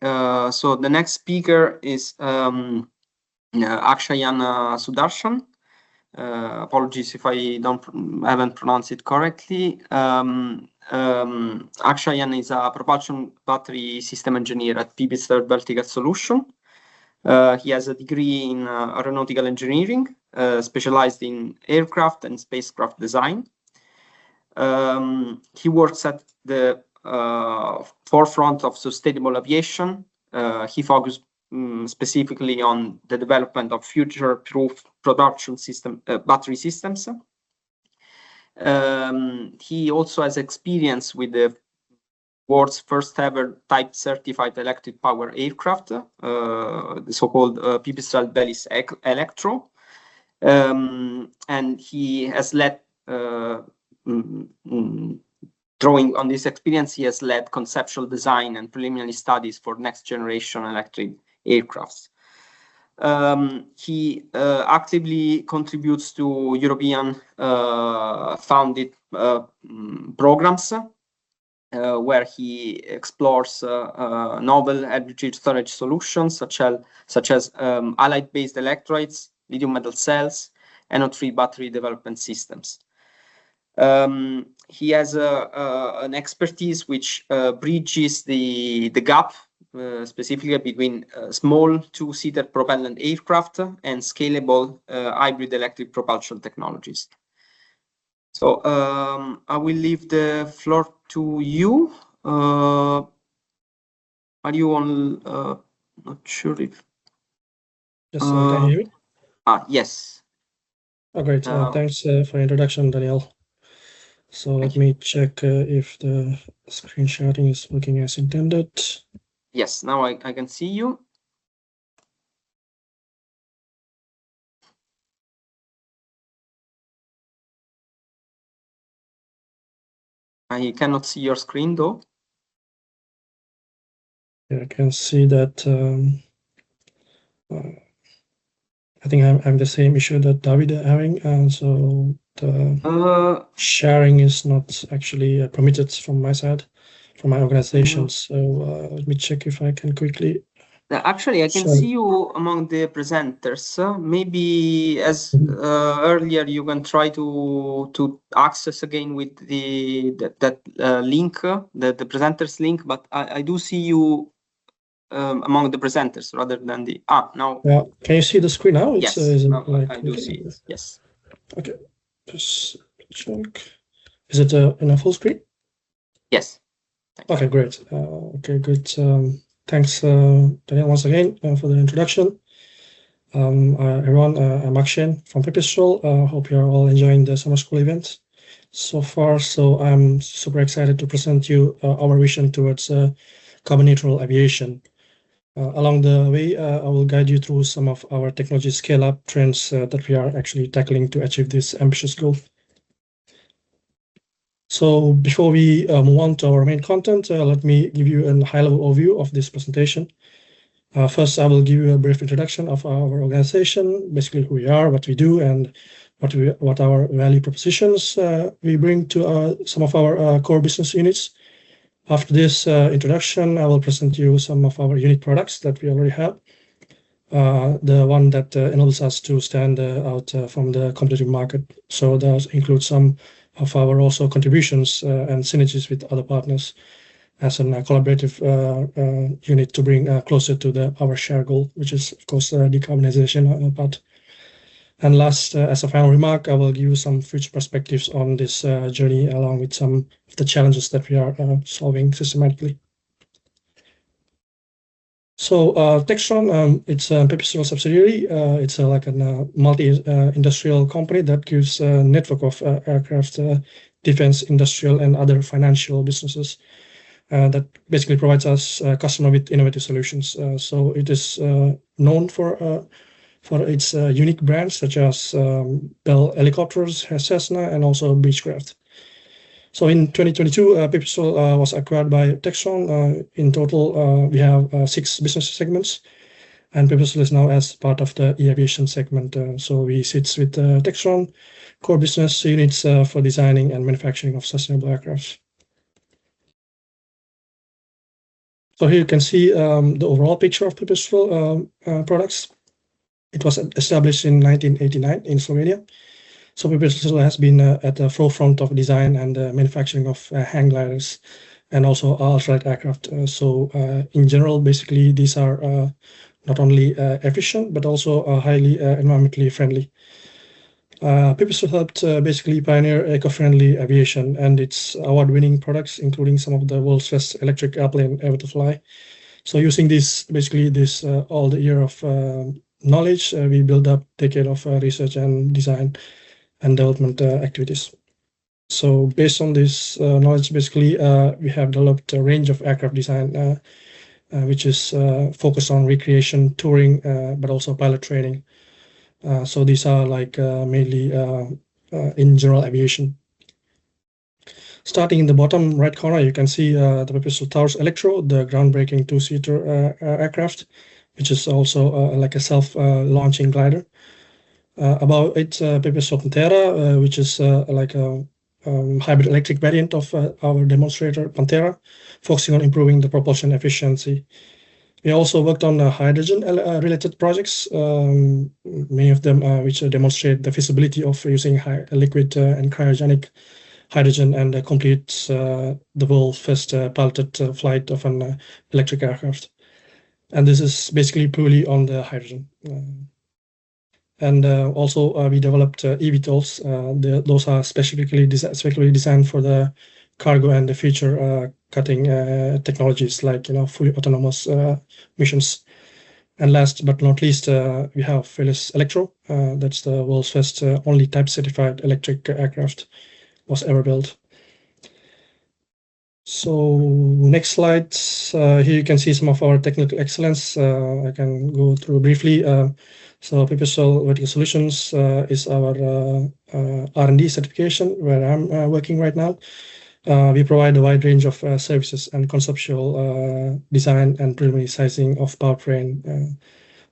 So the next speaker is Akshayan Sudharshan. Apologies if I haven't pronounced it correctly. Akshayan is a propulsion battery system engineer at Pipistrel Vertical Solution. He has a degree in aeronautical engineering, specialized in aircraft and spacecraft design. He works at the forefront of sustainable aviation. He focused specifically on the development of future-proof production system battery systems. He also has experience with the world's first ever type certified electric power aircraft, the so-called Pipistrel Bellis Electro. And he has led, drawing on this experience, he has led conceptual design and preliminary studies for next generation electric aircrafts. He actively contributes to European founded programs where he explores novel energy storage solutions such as halide-based electrolytes, lithium metal cells, NO3 battery development systems. He has an expertise which bridges the gap specifically between small two-seater propellant aircraft and scalable hybrid electric propulsion technologies. So I will leave the floor to you. Are you on? Not sure if. Yes, can you hear me? Yes. Oh, great. Thanks for the introduction, Daniel. So let me check if the screen sharing is working as intended. Yes, now I can see you. I cannot see your screen though. Yeah, I can see that. I think I'm the same issue that David is having, and so the sharing is not actually permitted from my side, from my organization. So let me check if I can quickly. Actually, I can see you among the presenters. Maybe as earlier, you can try to access again with that link, the presenters link. But I do see you among the presenters rather than the now. Yeah, can you see the screen now? Yes, now I do see it. Yes. Okay, just check. Is it in a full screen? Yes. Okay, great. Okay, good. Thanks, Daniel, once again for the introduction. Everyone, I'm Akshayan from Pipistrel. Hope you're all enjoying the summer school event so far. So I'm super excited to present you our vision towards carbon neutral aviation. Along the way, I will guide you through some of our technology scale-up trends that we are actually tackling to achieve this ambitious goal. So before we move on to our main content, let me give you a high-level overview of this presentation. First, I will give you a brief introduction of our organization, basically who we are, what we do, and what our value propositions we bring to some of our core business units. After this introduction, I will present you some of our unique products that we already have. The one that enables us to stand out from the competitive market. So those include some of our also contributions and synergies with other partners as a collaborative unit to bring closer to our share goal, which is, of course, decarbonization part. And last, as a final remark, I will give you some future perspectives on this journey, along with some of the challenges that we are solving systematically. So Textron, it's a Pipistrel subsidiary. It's like a multi-industrial company that gives a network of aircraft, defense, industrial, and other financial businesses that basically provides us customer with innovative solutions. So it is known for its unique brands such as Bell Helicopters, Cessna, and also Beechcraft. So in 2022, Pipistrel was acquired by Textron. In total, we have 6 business segments, and Pipistrel is now as part of the aviation segment. So we sit with Textron core business units for designing and manufacturing of sustainable aircraft. So here you can see the overall picture of Pipistrel products. It was established in 1989 in Slovenia. So Pipistrel has been at the forefront of design and manufacturing of hang gliders and also ultralight aircraft. So in general, basically, these are not only efficient, but also highly environmentally friendly. Pipistrel helped basically pioneer eco-friendly aviation, and its award-winning products, including some of the world's first electric airplane ever to fly. So using this, basically this all the year of knowledge, we built up decade of research and design and development activities. So based on this knowledge, basically we have developed a range of aircraft design, which is focused on recreation, touring, but also pilot training. So these are like mainly in general aviation. Starting in the bottom right corner, you can see the Pipistrel Taurus Electro, the groundbreaking two-seater aircraft, which is also like a self-launching glider. Above it, Pipistrel Pantera, which is like a hybrid electric variant of our demonstrator Pantera, focusing on improving the propulsion efficiency. We also worked on hydrogen related projects, many of them which demonstrate the feasibility of using liquid and cryogenic hydrogen and completes the world's first piloted flight of an electric aircraft. And this is basically purely on the hydrogen. And also we developed eVTOLs. Those are specifically designed for the cargo and the future cutting technologies like fully autonomous missions. And last but not least, we have Phyllis Electro. That's the world's first only type certified electric aircraft was ever built. So next slide, here you can see some of our technical excellence. I can go through briefly. So Pipistrel Vertical Solutions is our R&D certification where I'm working right now. We provide a wide range of services and conceptual design and preliminary sizing of powertrain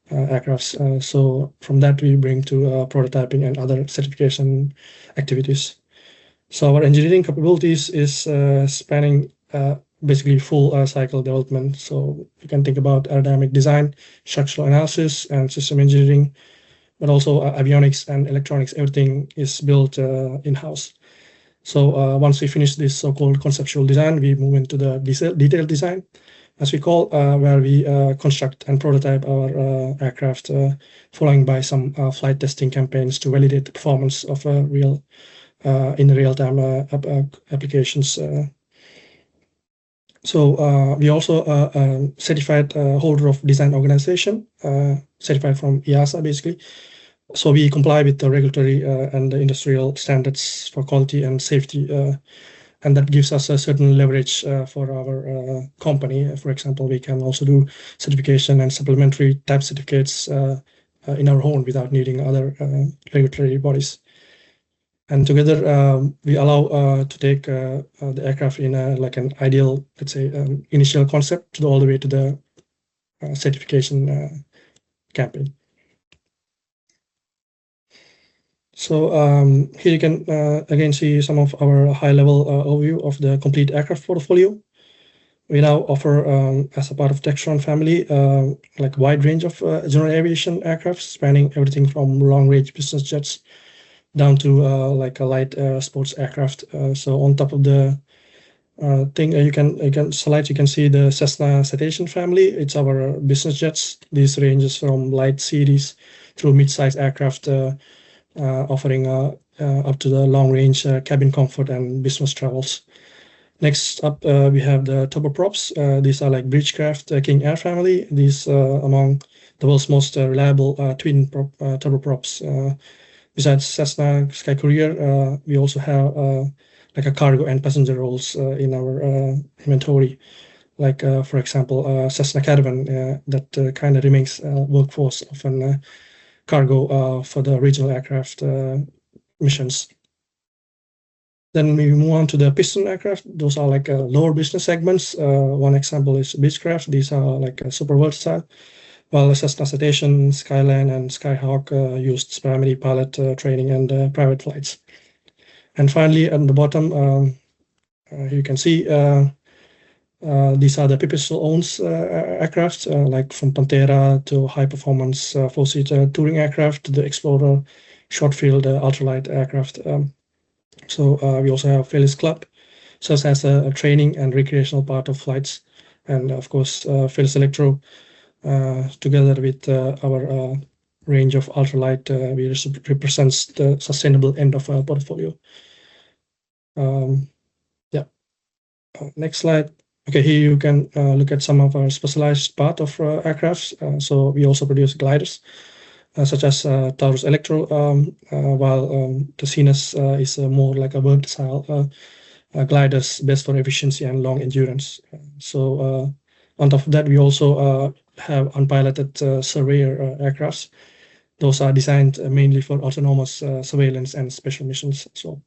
aircrafts. So from that, we bring to prototyping and other certification activities. So our engineering capabilities is spanning basically full cycle development. So you can think about aerodynamic design, structural analysis, and system engineering, but also avionics and electronics. Everything is built in-house. So once we finish this so-called conceptual design, we move into the detailed design, as we call, where we construct and prototype our aircraft, following by some flight testing campaigns to validate the performance of real in real-time applications. So we also certified holder of design organization, certified from EASA basically. So we comply with the regulatory and the industrial standards for quality and safety, and that gives us a certain leverage for our company. For example, we can also do certification and supplementary type certificates in our own without needing other regulatory bodies. And together, we allow to take the aircraft in like an ideal, let's say, initial concept all the way to the certification campaign. So here you can again see some of our high-level overview of the complete aircraft portfolio. We now offer, as a part of Textron family, like a wide range of general aviation aircraft, spanning everything from long-range business jets down to like a light sports aircraft. So on top of the thing, you can see the Cessna Citation family. It's our business jets. These ranges from light series through mid-size aircraft, offering up to the long-range cabin comfort and business travels. Next up, we have the turboprops. These are like Bridgecraft King Air family. These among the world's most reliable twin turboprops. Besides Cessna Sky Courier, we also have like a cargo and passenger roles in our inventory. Like, for example, Cessna Caravan, that kind of remains workforce of an cargo for the regional aircraft missions. Then we move on to the piston aircraft. Those are like lower business segments. One example is Beechcraft. These are like super versatile. While Cessna Citation, Skyline, and Skyhawk used primarily pilot training and private flights. And finally, at the bottom, you can see These are the Pipistrel owns aircraft, like from Pantera to high-performance four-seater touring aircraft to the Explorer, short-field ultralight aircraft. So we also have Felis Club, serves as a training and recreational part of flights, and of course Felis Electro, together with our range of ultralight, represents the sustainable end of our portfolio. Yeah. Next slide. Okay, here you can look at some of our specialized part of aircrafts. So we also produce gliders, such as Taurus Electro, while the Sinus is more like a versatile gliders best for efficiency and long endurance. So on top of that, we also have unpiloted surveyor aircrafts. Those are designed mainly for autonomous surveillance and special missions. So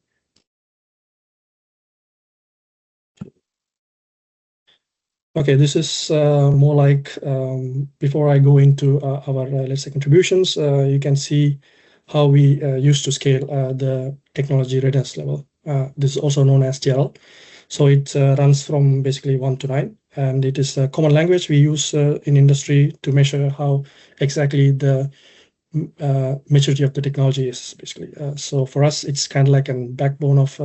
okay, this is more like before I go into our let's say contributions, you can see how we used to scale the technology readiness level. This is also known as TRL. So it runs from basically 1 to 9, and it is a common language we use in industry to measure how exactly the maturity of the technology is basically. So for us, it's kind of like a backbone of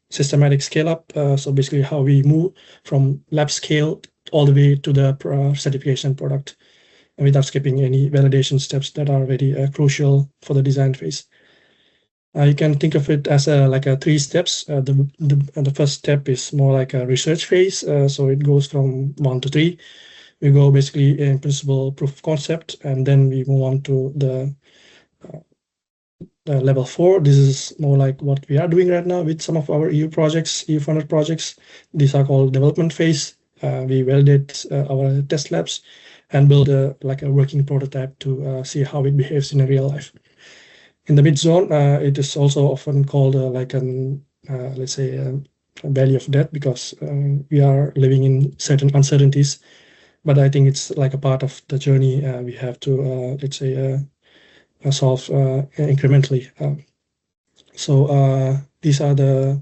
systematic scale up. So basically how we move from lab scale all the way to the certification product, and without skipping any validation steps that are very crucial for the design phase. You can think of it as like 3 steps. The first step is more like a research phase. So it goes from 1 to 3. We go basically in principle proof of concept, and then we move on to the level 4. This is more like what we are doing right now with some of our EU projects, EU funded projects. These are called development phase. We validate our test labs and build like a working prototype to see how it behaves in a real life. In the mid zone, it is also often called like an let's say a valley of death, because we are living in certain uncertainties. But I think it's like a part of the journey we have to let's say solve incrementally. So these are the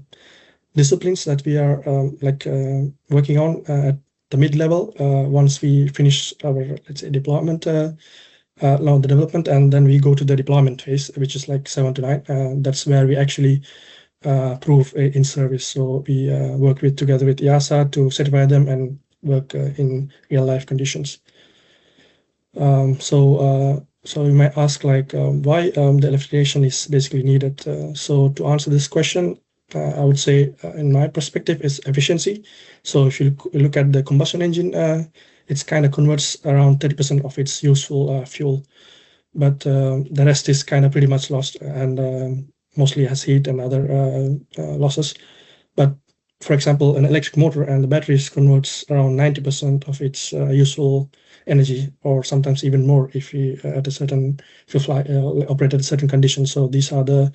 disciplines that we are like working on at the mid level. Once we finish our let's say deployment. Now the development, and then we go to the deployment phase, which is like 7 to 9. That's where we actually prove in service. So we work together with EASA to certify them and work in real life conditions. So you might ask like why the electrification is basically needed. So to answer this question, I would say in my perspective is efficiency. So if you look at the combustion engine, it's kind of converts around 30% of its useful fuel, but the rest is kind of pretty much lost, and mostly has heat and other losses. But for example, an electric motor and the batteries converts around 90% of its useful energy, or sometimes even more if you fly operate at a certain condition. So these are the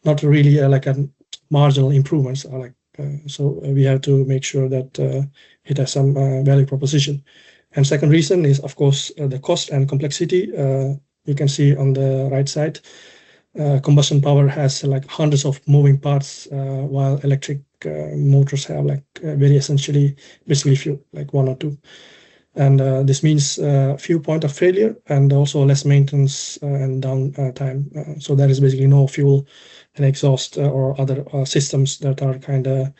not really like a marginal improvements, are like so we have to make sure that it has some value proposition. And second reason is, of course, the cost and complexity. You can see on the right side, combustion power has like hundreds of moving parts, while electric motors have like very essentially basically few, like 1 or 2. And this means few point of failure, and also less maintenance and downtime. So there is basically no fuel and exhaust or other systems that are kind of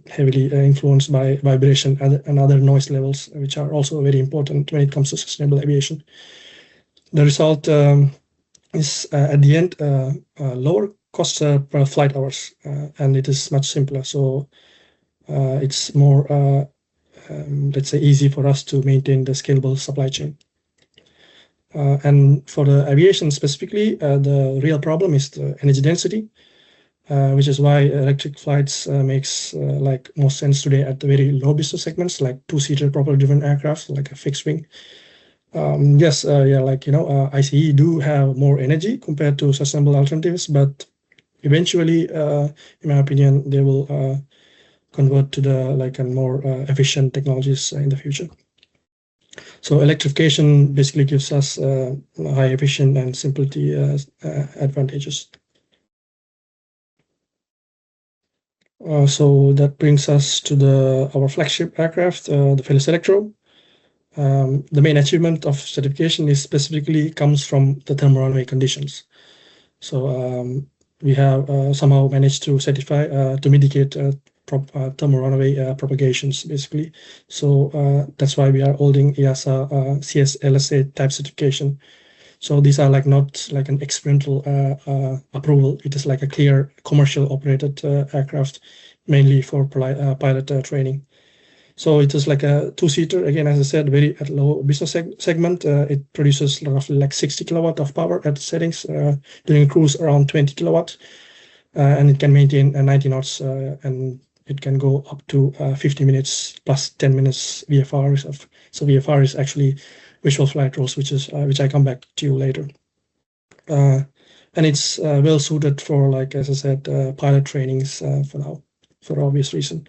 heavily influenced by vibration and other noise levels, which are also very important when it comes to sustainable aviation. The result is at the end lower cost per flight hours, and it is much simpler. So it's more let's say easy for us to maintain the scalable supply chain. And for the aviation specifically, the real problem is the energy density, which is why electric flights makes like most sense today at the very low business segments, like 2-seater propeller driven aircraft, like a fixed wing. Yes, yeah, like ICE do have more energy compared to sustainable alternatives, but eventually, in my opinion, they will convert to the like a more efficient technologies in the future. So electrification basically gives us high efficient and simplicity advantages. So that brings us to our flagship aircraft, the Felis Electro. The main achievement of certification is specifically comes from the thermal runway conditions. So we have somehow managed to certify to mitigate thermal runaway propagations, basically. So that's why we are holding EASA CSLSA type certification. So these are like not like an experimental approval. It is like a clear commercial operated aircraft, mainly for pilot training. So it is like a two-seater, again, as I said, very at low business segment. It produces roughly like 60 kilowatt of power at settings, during cruise around 20 kilowatt, and it can maintain 90 knots, and it can go up to 50 minutes plus 10 minutes VFRs. So VFR is actually visual flight rules, which I come back to you later. And it's well suited for, like, as I said, pilot trainings for now, for obvious reason.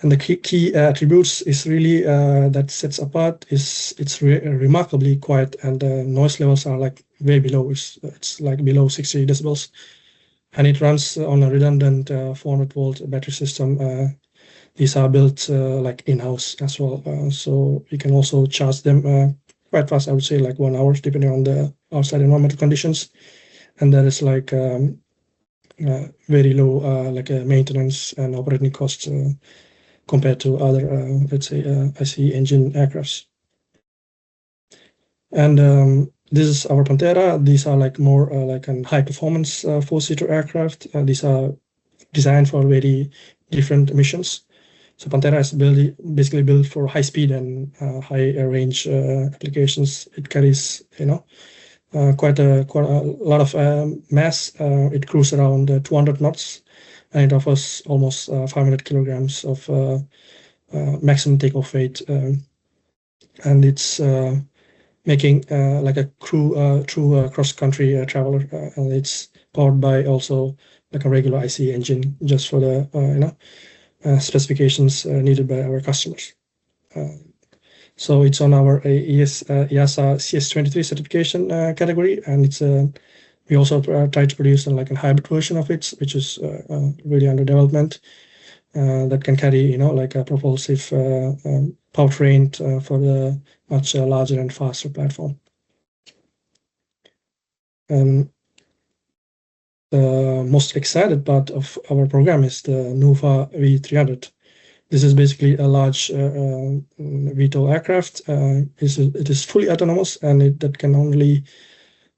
And the key attributes is really that sets apart is it's remarkably quiet, and the noise levels are like way below. It's like below 60 decibels, and it runs on a redundant 400-volt battery system. These are built like in-house as well, so you can also charge them quite fast. I would say like 1 hour, depending on the outside environmental conditions, and that is like very low like maintenance and operating costs compared to other, let's say, ICE engine aircrafts. And this is our Pantera. These are like more like a high-performance four-seater aircraft. These are designed for very different missions. So Pantera is basically built for high speed and high range applications. It carries, quite a lot of mass. It cruises around 200 knots, and it offers almost 500 kilograms of maximum takeoff weight, and it's making like a true cross-country traveler, and it's powered by also like a regular ICE engine, just for the specifications needed by our customers. So it's on our EASA CS23 certification category, and it's we also try to produce like a hybrid version of it, which is really under development, that can carry like a propulsive powertrain for the much larger and faster platform. The most excited part of our program is the NUFA V300. This is basically a large VTOL aircraft. It is fully autonomous, and that can only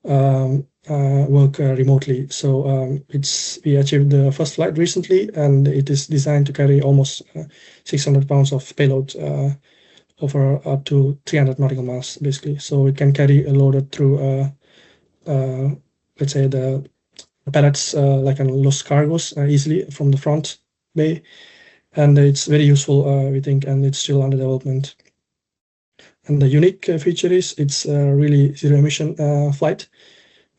work remotely. So we achieved the first flight recently, and it is designed to carry almost 600 pounds of payload over up to 300 nautical miles, basically. So it can carry a loaded through, let's say, the pallets like lost cargos easily from the front bay. And it's very useful, we think, and it's still under development. And the unique feature is it's really zero emission flight,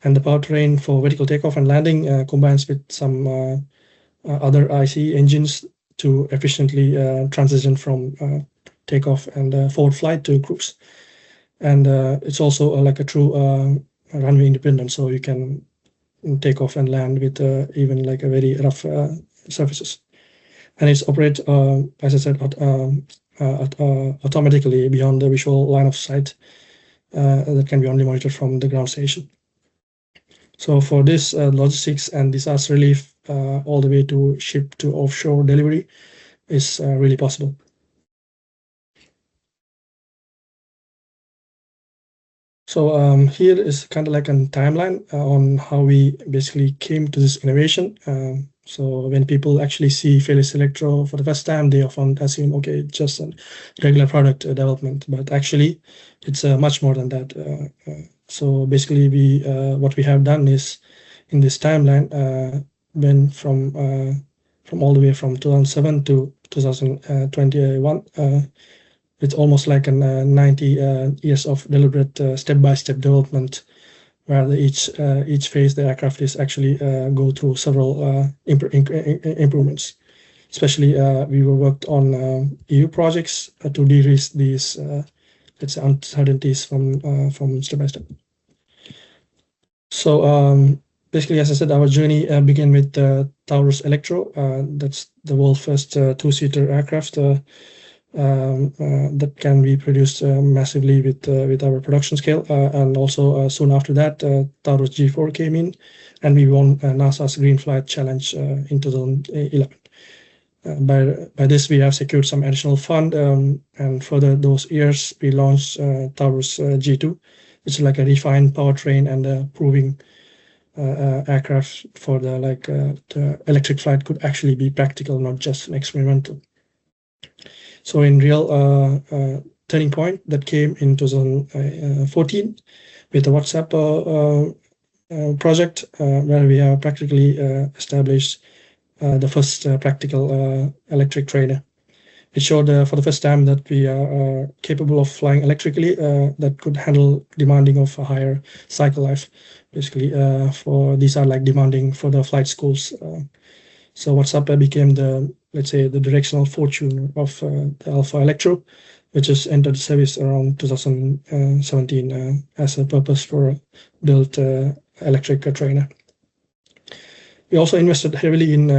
and the powertrain for vertical takeoff and landing combines with some other ICE engines to efficiently transition from takeoff and forward flight to cruise. And it's also like a true runway independent, so you can take off and land with even like a very rough surfaces. And it's operate, as I said, automatically beyond the visual line of sight that can be only monitored from the ground station. So for this logistics and disaster relief, all the way to ship to offshore delivery is really possible. So here is kind of like a timeline on how we basically came to this innovation. So when people actually see Felis Electro for the first time, they often assume, okay, it's just a regular product development, but actually it's much more than that. So basically what we have done is, in this timeline, went from all the way from 2007 to 2021, it's almost like 90 years of deliberate step-by-step development, where each phase the aircraft is actually go through several improvements. Especially we worked on EU projects to de-risk these let's say uncertainties from step by step. So basically, as I said, our journey began with Taurus Electro. That's the world's first two-seater aircraft that can be produced massively with our production scale. And also soon after that, Taurus G4 came in, and we won NASA's Green Flight Challenge in 2011. By this, we have secured some additional fund, and further those years, we launched Taurus G2, which is like a refined powertrain and proving aircraft for the electric flight could actually be practical, not just an experimental. So in real turning point that came in 2014 with the WhatsApp project, where we have practically established the first practical electric trainer. It showed for the first time that we are capable of flying electrically that could handle demanding of a higher cycle life. Basically, for these are like demanding for the flight schools. So WhatsApp became the, let's say, the directional fortune of the Alpha Electro, which has entered service around 2017 as a purpose for built electric trainer. We also invested heavily in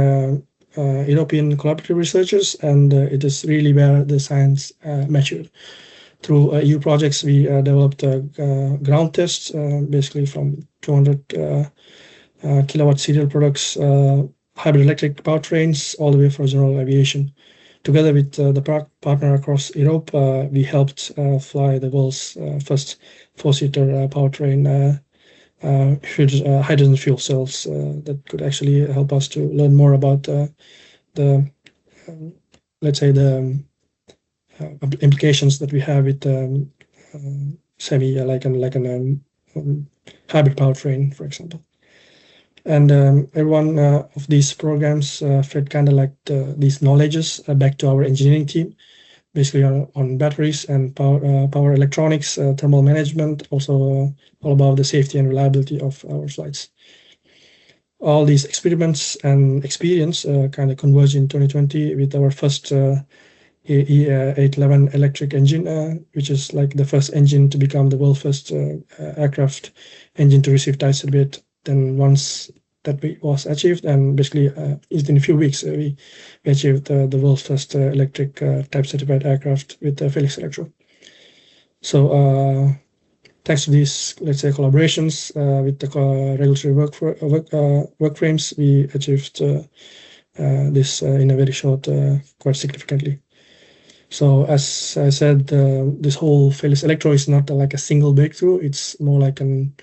European collaborative researchers, and it is really where the science matured. Through EU projects, we developed ground tests, basically from 200 kilowatt serial products, hybrid electric powertrains, all the way for general aviation. Together with the partner across Europe, we helped fly the world's first four-seater powertrain hydrogen fuel cells that could actually help us to learn more about the let's say the implications that we have with semi like an hybrid powertrain, for example. And every one of these programs fed kind of like these knowledges back to our engineering team, basically on batteries and power electronics, thermal management, also all about the safety and reliability of our flights. All these experiments and experience kind of converged in 2020 with our first E811 electric engine, which is like the first engine to become the world's first aircraft engine to receive type certificate. Then once that was achieved, and basically within a few weeks we achieved the world's first electric type certified aircraft with Felix Electro. So thanks to these, let's say, collaborations with the regulatory work frames, we achieved this in a very short, quite significantly. So as I said, this whole Felix Electro is not like a single breakthrough. It's more like an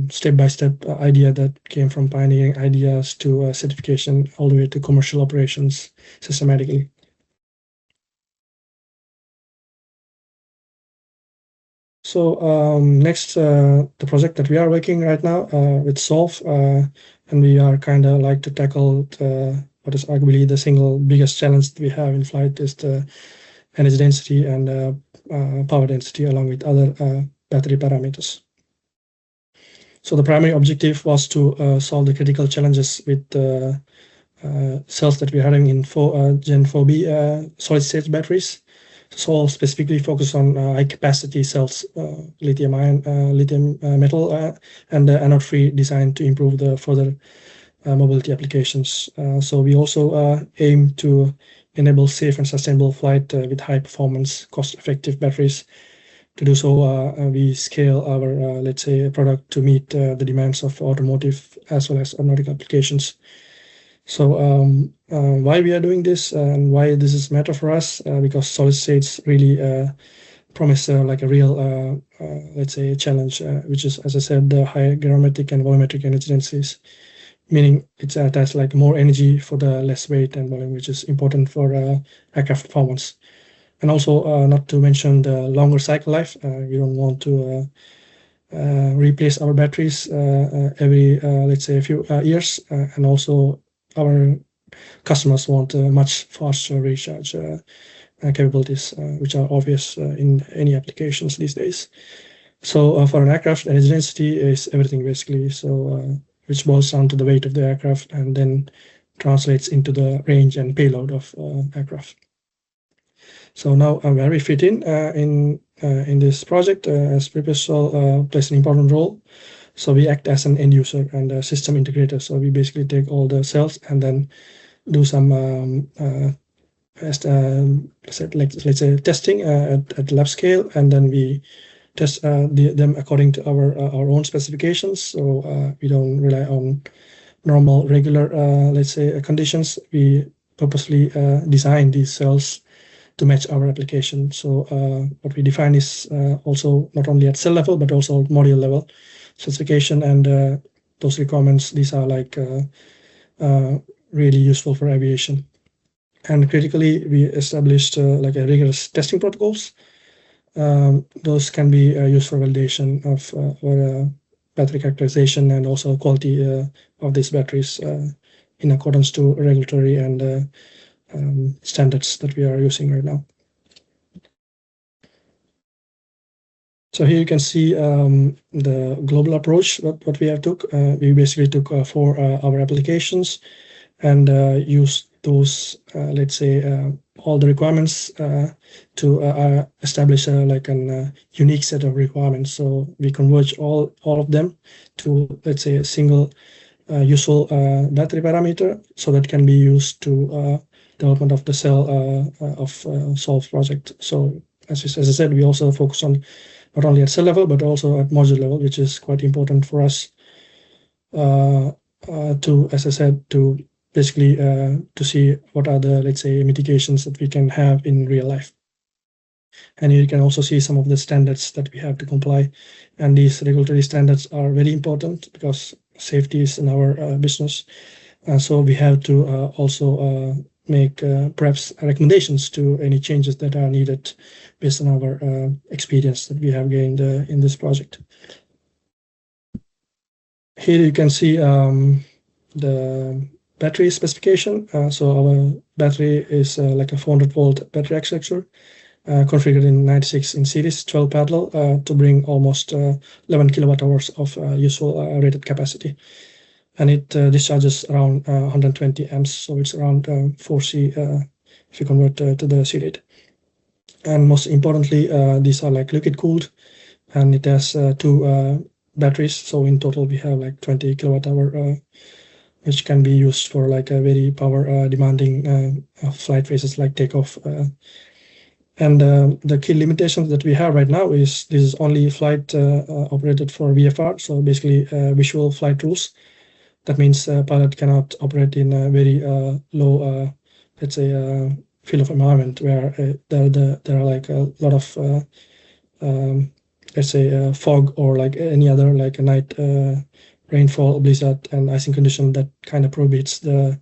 step-by-step idea that came from pioneering ideas to certification all the way to commercial operations systematically. So next, the project that we are working right now with Solve, and we are kind of like to tackle what is arguably the single biggest challenge that we have in flight is the energy density and power density along with other battery parameters. So the primary objective was to solve the critical challenges with the cells that we're having in Gen 4B solid-state batteries. So specifically focus on high-capacity cells, lithium metal, and anode-free design to improve the further mobility applications. So we also aim to enable safe and sustainable flight with high-performance, cost-effective batteries. To do so, we scale our, let's say, product to meet the demands of automotive as well as aeronautic applications. So why we are doing this and why this is matter for us, because solid states really promise like a real, let's say, challenge, which is, as I said, the high gravimetric and volumetric energy densities, meaning it has like more energy for the less weight and volume, which is important for aircraft performance. And also, not to mention the longer cycle life. We don't want to replace our batteries every, let's say, a few years. And also, our customers want much faster recharge capabilities, which are obvious in any applications these days. So for an aircraft, energy density is everything basically. So which boils down to the weight of the aircraft and then translates into the range and payload of aircraft. So now where we fit in this project, as Pipistrel plays an important role. So we act as an end user and a system integrator. So we basically take all the cells and then do some let's say testing at lab scale, and then we test them according to our own specifications. So we don't rely on normal regular let's say conditions. We purposely design these cells to match our application. So what we define is also not only at cell level but also module level specification, and those requirements, these are like really useful for aviation. And critically, we established like a rigorous testing protocols. Those can be used for validation of our battery characterization and also quality of these batteries in accordance to regulatory and standards that we are using right now. So here you can see the global approach what we have took. We basically took for our applications and used those let's say all the requirements to establish like a unique set of requirements. So we converge all of them to, let's say, a single useful battery parameter, so that can be used to development of the cell of Solve project. So as I said, we also focus on not only at cell level but also at module level, which is quite important for us to, as I said, to basically to see what are the, let's say, mitigations that we can have in real life. And you can also see some of the standards that we have to comply. And these regulatory standards are very important because safety is in our business. So we have to also make perhaps recommendations to any changes that are needed based on our experience that we have gained in this project. Here you can see the battery specification. So our battery is like a 400-volt battery architecture configured in 96 in series, 12 parallel to bring almost 11 kilowatt hours of useful rated capacity. And it discharges around 120 amps, so it's around 4C if you convert to the C rate. And most importantly, these are like liquid cooled, and it has two batteries. So in total, we have like 20 kilowatt hour which can be used for like a very power demanding flight phases like takeoff. And the key limitations that we have right now is this is only flight operated for VFR, so basically visual flight rules. That means pilot cannot operate in a very low, let's say, field of environment where there are like a lot of, let's say, fog or like any other like a night rainfall, blizzard, and icing condition that kind of prohibits the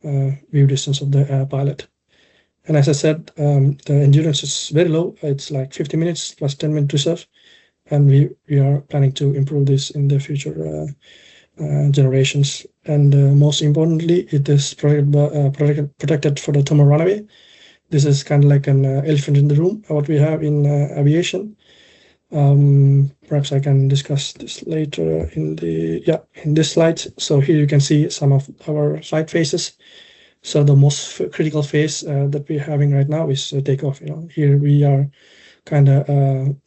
view distance of the pilot. And as I said, the endurance is very low. It's like 50 minutes plus 10 minute reserve. And we are planning to improve this in the future generations. And most importantly, it is protected for the thermal runaway. This is kind of like an elephant in the room, what we have in aviation. Perhaps I can discuss this later in this slide. So here you can see some of our flight phases. So the most critical phase that we're having right now is takeoff. Here we are kind of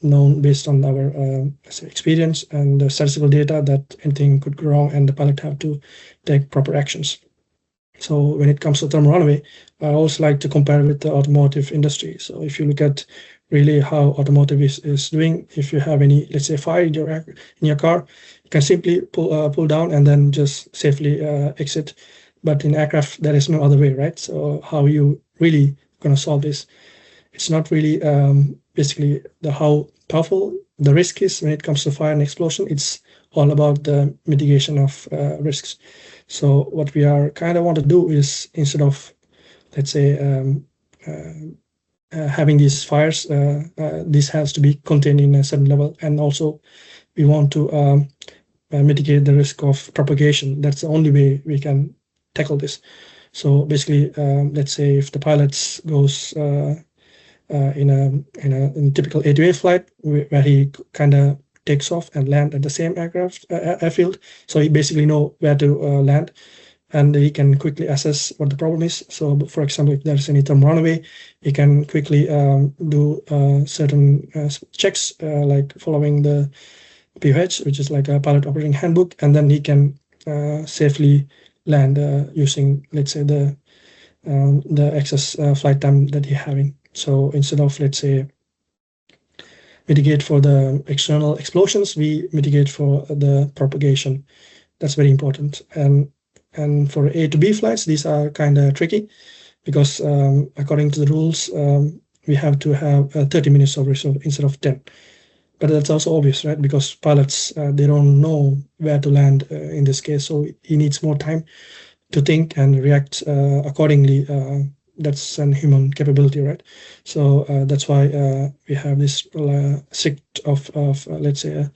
known based on our experience and statistical data that anything could go wrong and the pilot have to take proper actions. So when it comes to thermal runaway, I also like to compare with the automotive industry. So if you look at really how automotive is doing, if you have any, let's say, fire in your car, you can simply pull down and then just safely exit. But in aircraft, there is no other way, right? So how are you really going to solve this? It's not really basically how powerful the risk is when it comes to fire and explosion. It's all about the mitigation of risks. So what we are kind of want to do is, instead of, let's say, having these fires, this has to be contained in a certain level. And also we want to mitigate the risk of propagation. That's the only way we can tackle this. So basically, let's say if the pilot goes in a typical A2A flight where he kind of takes off and land at the same airfield, so he basically know where to land, and he can quickly assess what the problem is. So for example, if there's any thermal runaway, he can quickly do certain checks like following the POH, which is like a pilot operating handbook, and then he can safely land using, let's say, the excess flight time that he's having. So instead of, let's say, mitigate for the external explosions, we mitigate for the propagation. That's very important. And for A to B flights, these are kind of tricky because according to the rules, we have to have 30 minutes of reserve instead of 10. But that's also obvious, right? Because pilots, they don't know where to land in this case. So he needs more time to think and react accordingly. That's an human capability, right? So that's why we have this strict of let's say,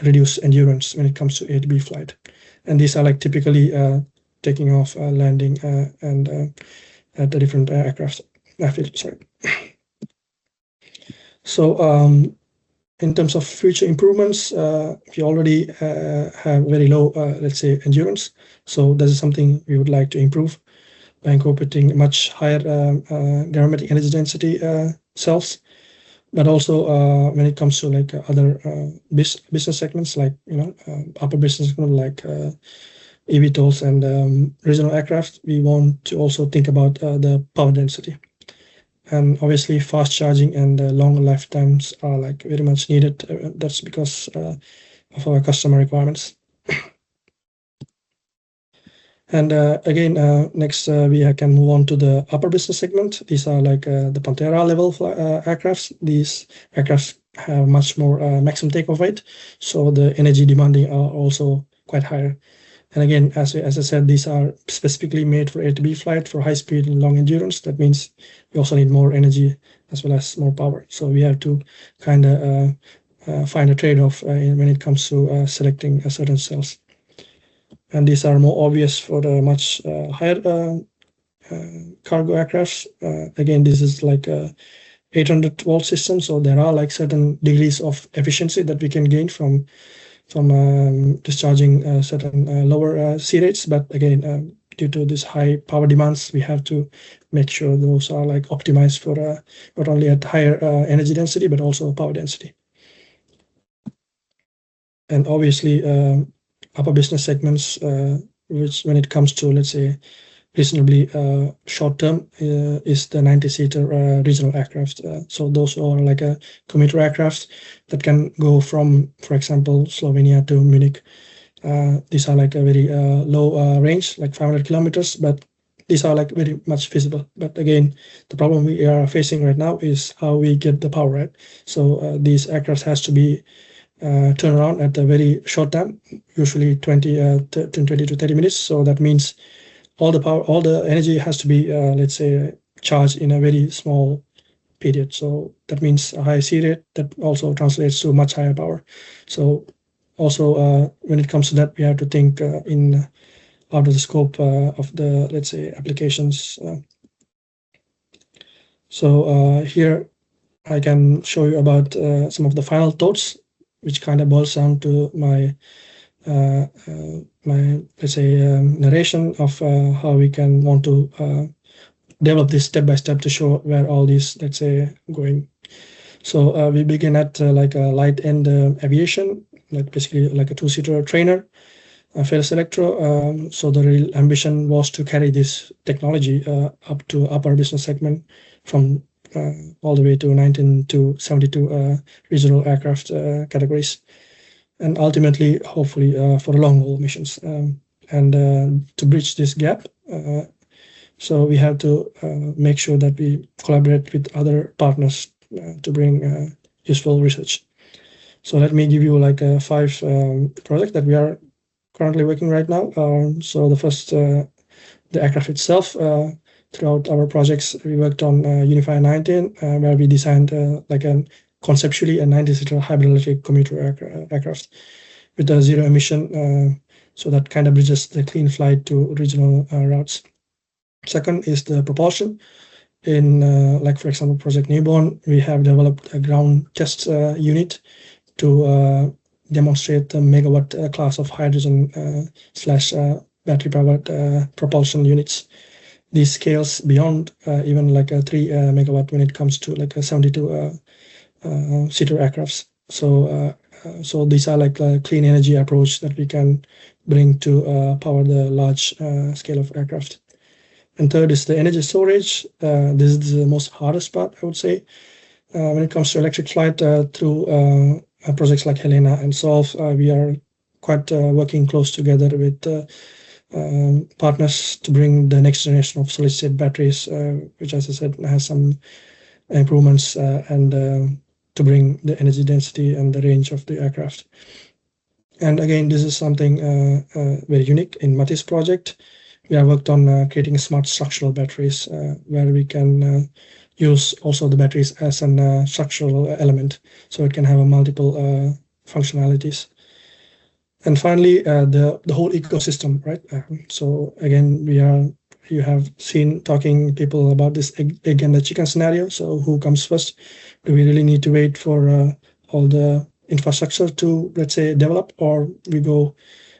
reduced endurance when it comes to A to B flight. And these are like typically taking off, landing, and at the different aircraft. Sorry. So in terms of future improvements, we already have very low, let's say, endurance. So this is something we would like to improve by incorporating much higher gravimetric energy density cells. But also when it comes to like other business segments, like upper business segment, like eVTOLs and regional aircraft, we want to also think about the power density. And obviously, fast charging and long lifetimes are like very much needed. That's because of our customer requirements. And again, next we can move on to the upper business segment. These are like the Pantera level aircrafts. These aircrafts have much more maximum takeoff weight, so the energy demanding are also quite higher. And again, as I said, these are specifically made for A to B flight for high speed and long endurance. That means we also need more energy as well as more power. So we have to kind of find a trade-off when it comes to selecting certain cells. And these are more obvious for the much higher cargo aircrafts. Again, this is like a 800-volt system, so there are like certain degrees of efficiency that we can gain from discharging certain lower C rates. But again, due to this high power demands, we have to make sure those are like optimized for not only at higher energy density, but also power density. And obviously, upper business segments, which when it comes to, let's say, reasonably short term, is the 90-seater regional aircraft. So those are like a commuter aircraft that can go from, for example, Slovenia to Munich. These are like a very low range, like 500 kilometers, but these are like very much feasible. But again, the problem we are facing right now is how we get the power, right? So these aircraft has to be turned around at a very short time, usually 20 to 30 minutes. So that means all the energy has to be, let's say, charged in a very small period. So that means a high C rate that also translates to much higher power. So also when it comes to that, we have to think in out of the scope of the, let's say, applications. So here I can show you about some of the final thoughts, which kind of boils down to my let's say narration of how we can want to develop this step by step to show where all these, let's say, going. So we begin at like a light end aviation, like basically like a two-seater trainer, Ferris Electro. So the real ambition was to carry this technology up to upper business segment from all the way to 19 to 72 regional aircraft categories. And ultimately, hopefully, for long-haul missions. And to bridge this gap, so we have to make sure that we collaborate with other partners to bring useful research. So let me give you like 5 projects that we are currently working right now. So the first, the aircraft itself. Throughout our projects, we worked on Unify 19, where we designed like conceptually a 90-seater hybrid electric commuter aircraft with a zero emission, so that kind of bridges the clean flight to regional routes. Second is the propulsion. In like, for example, Project Newborn, we have developed a ground test unit to demonstrate the megawatt class of hydrogen slash battery powered propulsion units. These scales beyond even like a 3 megawatt when it comes to like a 72 seater aircrafts. So So these are like a clean energy approach that we can bring to power the large scale of aircraft. And third is the energy storage. This is the most hardest part, I would say. When it comes to electric flight, through projects like Helena and Solve, we are quite working close together with partners to bring the next generation of solid-state batteries, which, as I said, has some improvements and to bring the energy density and the range of the aircraft. And again, this is something very unique in Mati's project. We have worked on creating smart structural batteries where we can use also the batteries as a structural element, so it can have a multiple functionalities. And finally, the whole ecosystem, right? So again, you have seen talking people about this egg and the chicken scenario. So who comes first? Do we really need to wait for all the infrastructure to, let's say, develop, or we go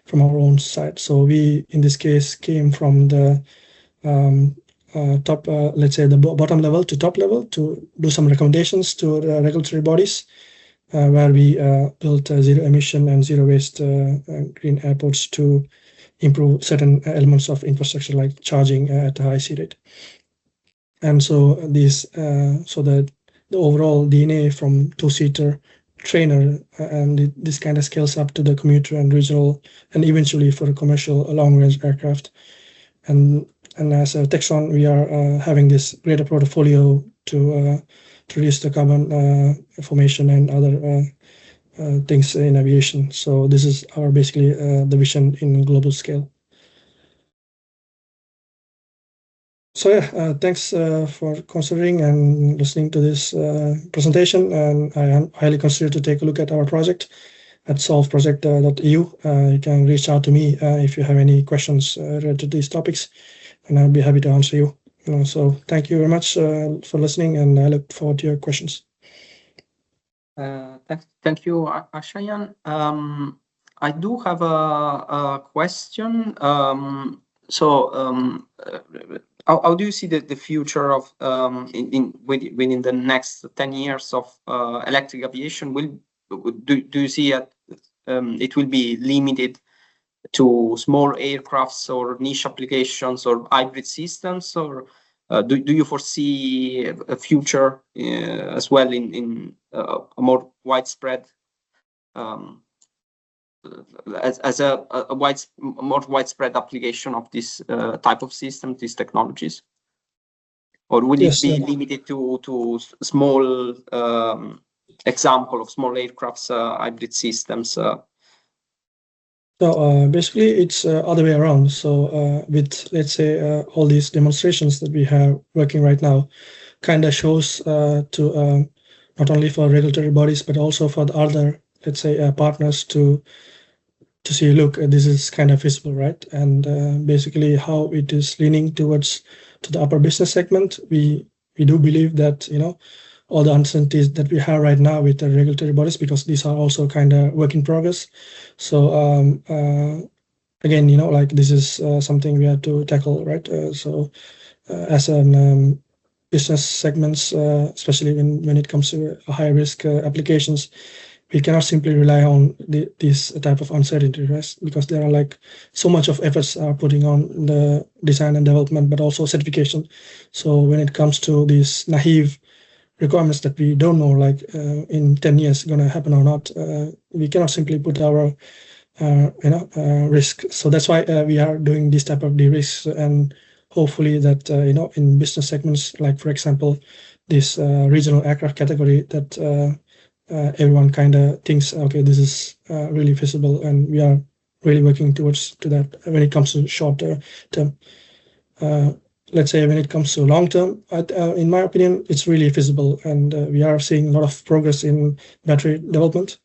from our own side? So we, in this case, came from the top, let's say, the bottom level to top level to do some recommendations to the regulatory bodies, where we built zero emission and zero waste green airports to improve certain elements of infrastructure like charging at a high sea rate. And so these, so that the overall DNA from two-seater trainer and this kind of scales up to the commuter and regional and eventually for a commercial long-range aircraft. And as a Textron, we are having this greater portfolio to reduce the carbon formation and other things in aviation. So this is our basically the vision in global scale. So yeah, thanks for considering and listening to this presentation. And I highly consider to take a look at our project at solveproject.eu. You can reach out to me if you have any questions related to these topics, and I'll be happy to answer you. So thank you very much for listening, and I look forward to your questions. Thank you, Akshayan. I do have a question. How do you see the future of within the next 10 years of electric aviation? Do you see it will be limited to small aircrafts or niche applications or hybrid systems, or do you foresee a future as well in a more widespread as a more widespread application of this type of system, these technologies, or will it be limited to small example of small aircrafts, hybrid systems? So basically, it's other way around. So with, let's say, all these demonstrations that we have working right now, kind of shows to not only for regulatory bodies but also for the other, let's say, partners to see, look, this is kind of feasible, right? And basically, how it is leaning towards to the upper business segment. We do believe that all the uncertainties that we have right now with the regulatory bodies, because these are also kind of work in progress. So again, like this is something we have to tackle, right? So as a business segments, especially when it comes to high risk applications, we cannot simply rely on this type of uncertainty, right? Because there are like so much of efforts are putting on the design and development, but also certification. So when it comes to these naive requirements that we don't know, like in 10 years going to happen or not, we cannot simply put our risk. So that's why we are doing this type of de-risks, and hopefully that in business segments, like for example this regional aircraft category, that everyone kind of thinks, okay, this is really feasible, and we are really working towards to that. When it comes to short term, let's say when it comes to long term, in my opinion, it's really feasible, and we are seeing a lot of progress in battery development,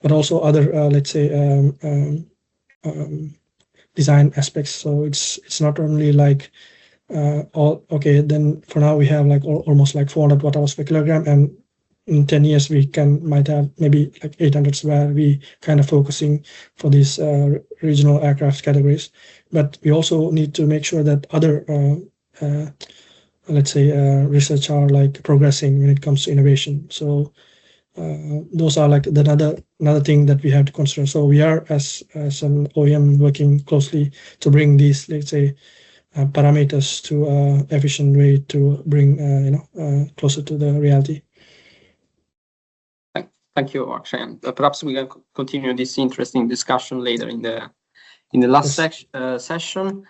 but also other let's say design aspects. So it's not only like okay, then for now we have like almost like 400 watt-hours per kilogram, and in 10 years we might have maybe like 800s, where we kind of focusing for these regional aircraft categories. But we also need to make sure that other let's say research are like progressing when it comes to innovation. So those are like another thing that we have to consider. So we are as an OEM working closely to bring these, let's say, parameters to efficient way to bring closer to the reality. Thank you, Akshayan. Perhaps we can continue this interesting discussion later in the last Yes. session.